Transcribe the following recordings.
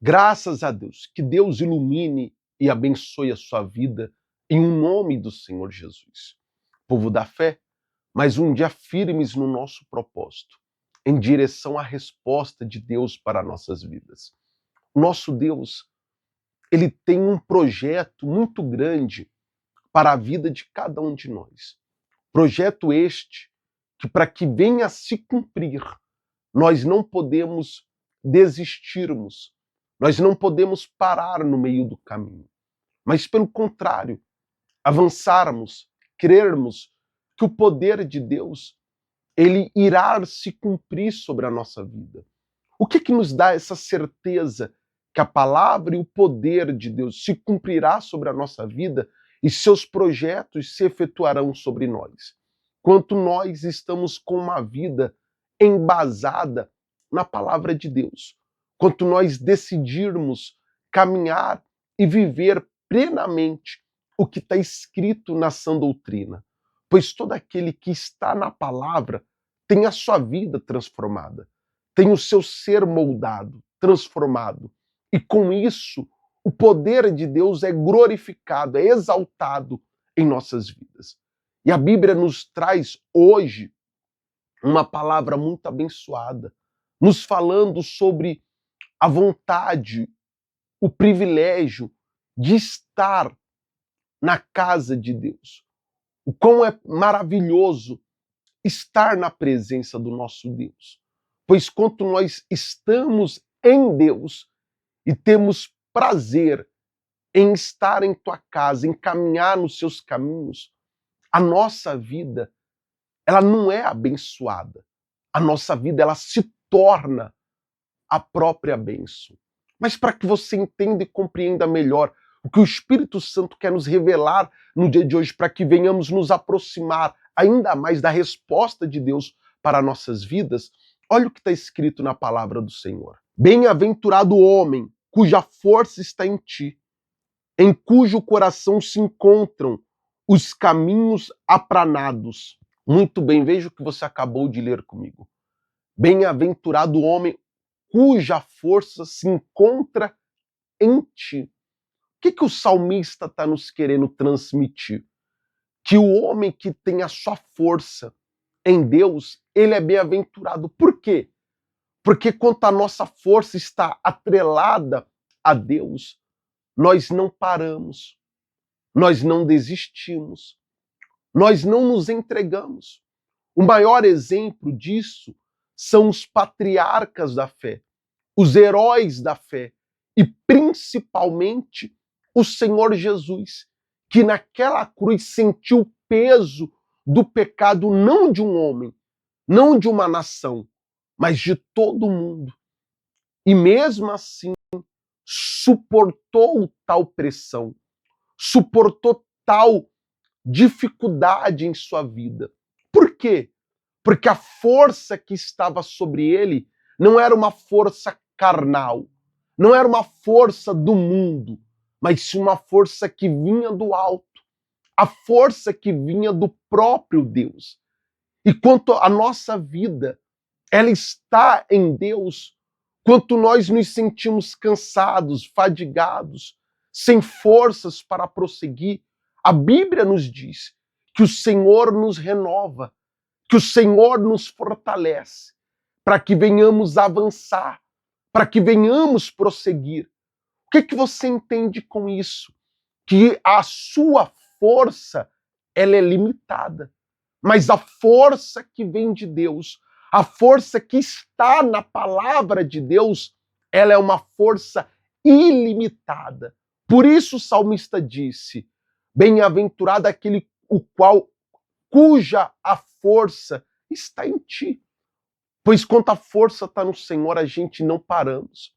Graças a Deus. Que Deus ilumine e abençoe a sua vida em nome do Senhor Jesus. Povo da fé, mais um dia firmes no nosso propósito, em direção à resposta de Deus para nossas vidas. O nosso Deus, ele tem um projeto muito grande para a vida de cada um de nós. Projeto este que, para que venha a se cumprir, nós não podemos desistirmos, nós não podemos parar no meio do caminho, mas, pelo contrário, avançarmos, crermos que o poder de Deus, ele irá se cumprir sobre a nossa vida. O que nos dá essa certeza que a palavra e o poder de Deus se cumprirá sobre a nossa vida e seus projetos se efetuarão sobre nós? Quanto nós estamos com uma vida embasada na palavra de Deus. Quanto nós decidirmos caminhar e viver plenamente o que está escrito na sã doutrina. Pois todo aquele que está na palavra tem a sua vida transformada, tem o seu ser moldado, transformado. E com isso, o poder de Deus é glorificado, é exaltado em nossas vidas. E a Bíblia nos traz hoje uma palavra muito abençoada, nos falando sobre a vontade, o privilégio de estar na casa de Deus. O quão é maravilhoso estar na presença do nosso Deus. Pois quanto nós estamos em Deus e temos prazer em estar em tua casa, em caminhar nos seus caminhos, a nossa vida, ela não é abençoada. A nossa vida, ela se torna a própria bênção. Mas para que você entenda e compreenda melhor o que o Espírito Santo quer nos revelar no dia de hoje, para que venhamos nos aproximar ainda mais da resposta de Deus para nossas vidas, olha o que está escrito na palavra do Senhor. Bem-aventurado o homem cuja força está em ti, em cujo coração se encontram os caminhos apranados. Muito bem, veja o que você acabou de ler comigo. Bem-aventurado o homem cuja força se encontra em ti. O que o salmista está nos querendo transmitir? Que o homem que tem a sua força em Deus, ele é bem-aventurado. Por quê? Porque quando a nossa força está atrelada a Deus, nós não paramos, nós não desistimos, nós não nos entregamos. O maior exemplo disso são os patriarcas da fé, os heróis da fé e principalmente o Senhor Jesus, que naquela cruz sentiu o peso do pecado não de um homem, não de uma nação, mas de todo mundo. E mesmo assim suportou tal pressão, suportou tal dificuldade em sua vida. Por quê? Porque a força que estava sobre ele não era uma força carnal, não era uma força do mundo, mas sim uma força que vinha do alto, a força que vinha do próprio Deus. E quanto a nossa vida, ela está em Deus, quanto nós nos sentimos cansados, fadigados, sem forças para prosseguir, a Bíblia nos diz que o Senhor nos renova, que o Senhor nos fortalece, para que venhamos avançar, para que venhamos prosseguir. O que você entende com isso? Que a sua força, ela é limitada, mas a força que vem de Deus, a força que está na palavra de Deus, ela é uma força ilimitada. Por isso o salmista disse: bem-aventurado aquele cuja a força está em ti. Pois quanto a força está no Senhor, a gente não paramos.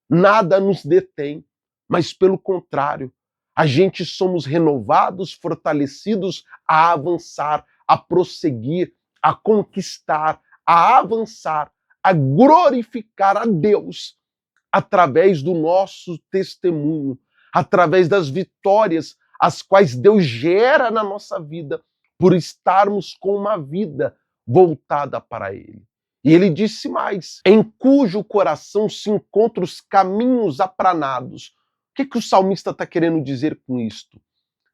Nada nos detém, mas pelo contrário, a gente somos renovados, fortalecidos a avançar, a prosseguir, a conquistar, a avançar, a glorificar a Deus através do nosso testemunho, através das vitórias as quais Deus gera na nossa vida por estarmos com uma vida voltada para Ele. E ele disse mais: em cujo coração se encontram os caminhos apranados. O que o salmista está querendo dizer com isto?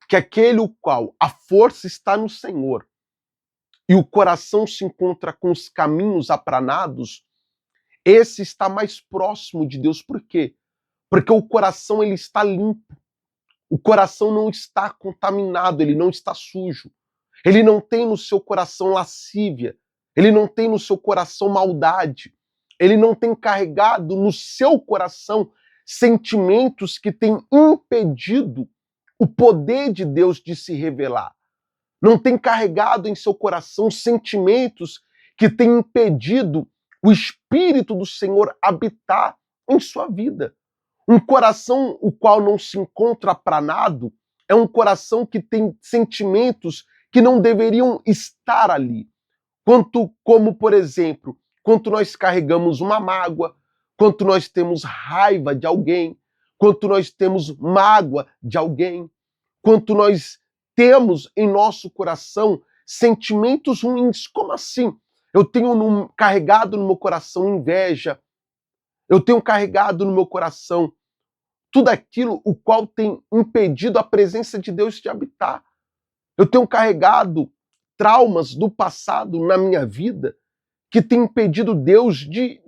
Que aquele o qual a força está no Senhor e o coração se encontra com os caminhos apranados, esse está mais próximo de Deus. Por quê? Porque o coração ele está limpo. O coração não está contaminado, ele não está sujo. Ele não tem no seu coração lascívia. Ele não tem no seu coração maldade. Ele não tem carregado no seu coração sentimentos que têm impedido o poder de Deus de se revelar. Não tem carregado em seu coração sentimentos que têm impedido o Espírito do Senhor habitar em sua vida. Um coração o qual não se encontra apranado é um coração que tem sentimentos que não deveriam estar ali. Como, por exemplo, quando nós carregamos uma mágoa, quando nós temos raiva de alguém, quando nós temos mágoa de alguém, quando nós temos em nosso coração sentimentos ruins. Como assim? Eu tenho carregado no meu coração inveja, eu tenho carregado no meu coração tudo aquilo o qual tem impedido a presença de Deus de habitar. Eu tenho carregado traumas do passado na minha vida que tem impedido Deus de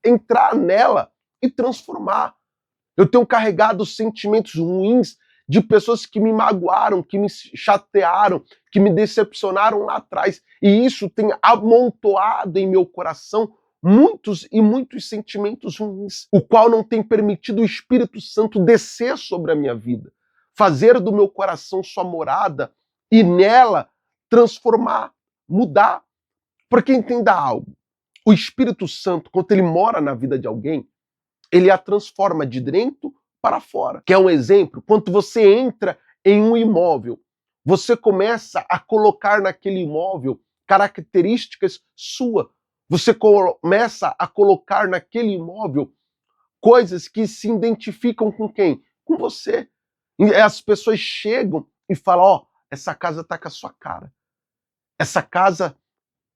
entrar nela e transformar. Eu tenho carregado sentimentos ruins de pessoas que me magoaram, que me chatearam, que me decepcionaram lá atrás. E isso tem amontoado em meu coração muitos e muitos sentimentos ruins, o qual não tem permitido o Espírito Santo descer sobre a minha vida, fazer do meu coração sua morada e nela transformar, mudar. Porque entenda algo, o Espírito Santo, quando ele mora na vida de alguém, ele a transforma de dentro para fora. Quer um exemplo? Quando você entra em um imóvel, você começa a colocar naquele imóvel características suas. Você começa a colocar naquele imóvel coisas que se identificam com quem? Com você. E as pessoas chegam e falam, ó, essa casa tá com a sua cara. Essa casa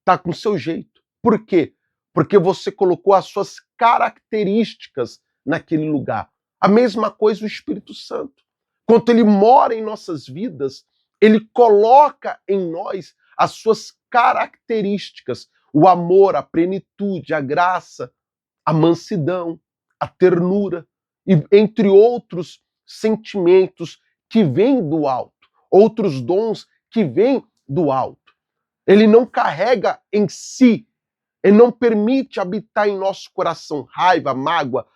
tá com o seu jeito. Por quê? Porque você colocou as suas características naquele lugar. A mesma coisa o Espírito Santo. Quando ele mora em nossas vidas, ele coloca em nós as suas características. O amor, a plenitude, a graça, a mansidão, a ternura, e entre outros sentimentos que vêm do alto, outros dons que vêm do alto. Ele não carrega em si, ele não permite habitar em nosso coração raiva, mágoa,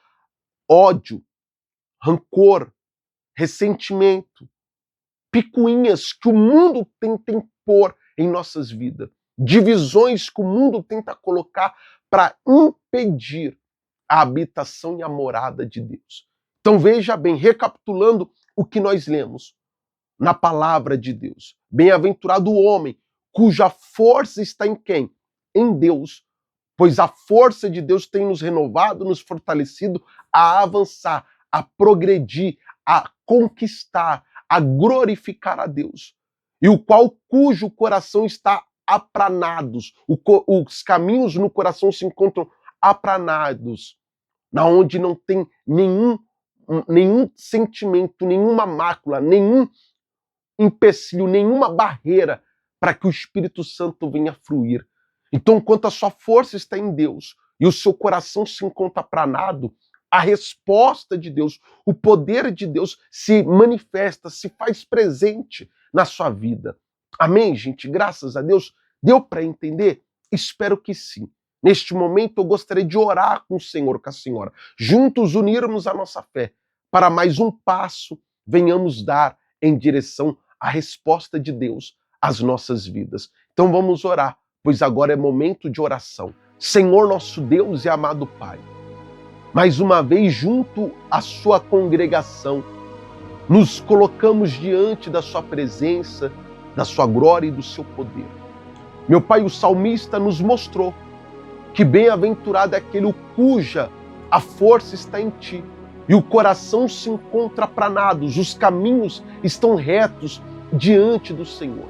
ódio, rancor, ressentimento, picuinhas que o mundo tenta impor em nossas vidas, divisões que o mundo tenta colocar para impedir a habitação e a morada de Deus. Então veja bem, recapitulando o que nós lemos na palavra de Deus. Bem-aventurado o homem cuja força está em quem? Em Deus. Pois a força de Deus tem nos renovado, nos fortalecido a avançar, a progredir, a conquistar, a glorificar a Deus. E o qual cujo coração está apranados, os caminhos no coração se encontram apranados, na onde não tem nenhum sentimento, nenhuma mácula, nenhum empecilho, nenhuma barreira para que o Espírito Santo venha fluir. Então, enquanto a sua força está em Deus e o seu coração se encontra apranado, a resposta de Deus, o poder de Deus se manifesta, se faz presente na sua vida. Amém, gente? Graças a Deus. Deu para entender? Espero que sim. Neste momento, eu gostaria de orar com o Senhor, com a senhora. Juntos unirmos a nossa fé para mais um passo venhamos dar em direção à resposta de Deus às nossas vidas. Então vamos orar, pois agora é momento de oração. Senhor, nosso Deus e amado Pai, mais uma vez junto à sua congregação, nos colocamos diante da sua presença, da sua glória e do seu poder. Meu Pai, o salmista nos mostrou que bem-aventurado é aquele cuja a força está em ti e o coração se encontra apranados, os caminhos estão retos diante do Senhor.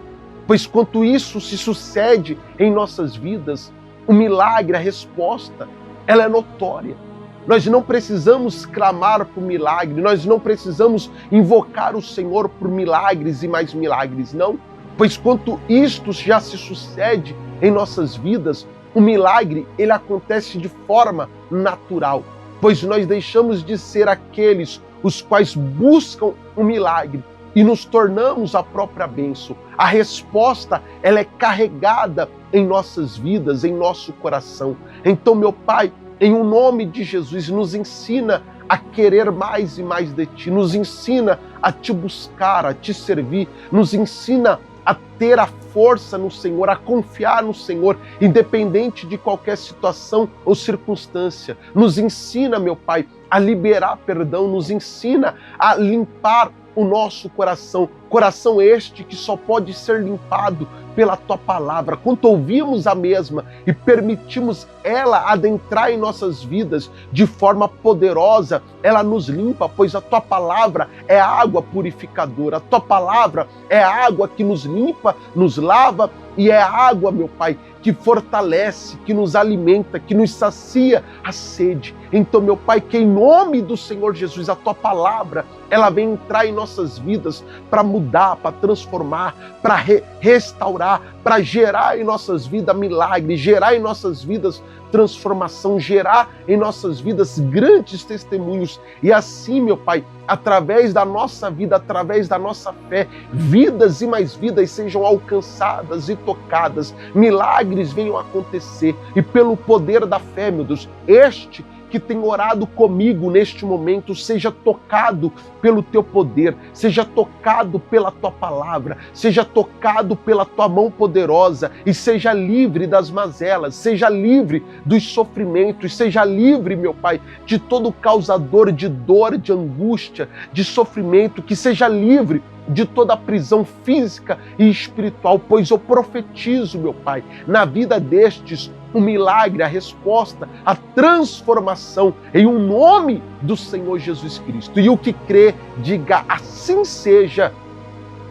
Pois quanto isso se sucede em nossas vidas, o milagre, a resposta, ela é notória. Nós não precisamos clamar por milagre, nós não precisamos invocar o Senhor por milagres e mais milagres, não. Pois quanto isto já se sucede em nossas vidas, o milagre, ele acontece de forma natural. Pois nós deixamos de ser aqueles os quais buscam o milagre e nos tornamos a própria bênção. A resposta, ela é carregada em nossas vidas, em nosso coração. Então, meu Pai, em o nome de Jesus, nos ensina a querer mais e mais de Ti, nos ensina a Te buscar, a Te servir, nos ensina a ter a força no Senhor, a confiar no Senhor, independente de qualquer situação ou circunstância. Nos ensina, meu Pai, a liberar perdão, nos ensina a limpar o nosso coração, coração este que só pode ser limpado pela Tua palavra. Quando ouvimos a mesma e permitimos ela adentrar em nossas vidas de forma poderosa, ela nos limpa, pois a Tua palavra é água purificadora, a Tua palavra é água que nos limpa, nos lava e é água, meu Pai, que fortalece, que nos alimenta, que nos sacia a sede. Então, meu Pai, que em nome do Senhor Jesus, a Tua palavra, ela vem entrar em nossas vidas para mudar, para transformar, para restaurar, para gerar em nossas vidas milagres, gerar em nossas vidas transformação, gerar em nossas vidas grandes testemunhos. E assim, meu Pai, através da nossa vida, através da nossa fé, vidas e mais vidas sejam alcançadas e tocadas, milagres venham acontecer. E pelo poder da fé, meu Deus, este que tem orado comigo neste momento, seja tocado pelo Teu poder, seja tocado pela Tua palavra, seja tocado pela Tua mão poderosa e seja livre das mazelas, seja livre dos sofrimentos, seja livre, meu Pai, de todo causador de dor, de angústia, de sofrimento, que seja livre de toda a prisão física e espiritual, pois eu profetizo, meu Pai, na vida destes, o milagre, a resposta, a transformação em um nome do Senhor Jesus Cristo. E o que crê, diga assim seja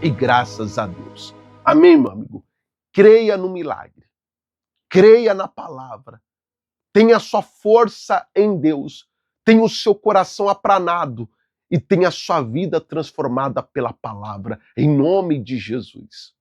e graças a Deus. Amém, meu amigo? Creia no milagre, creia na palavra, tenha sua força em Deus, tenha o seu coração apranado e tenha a sua vida transformada pela palavra, em nome de Jesus.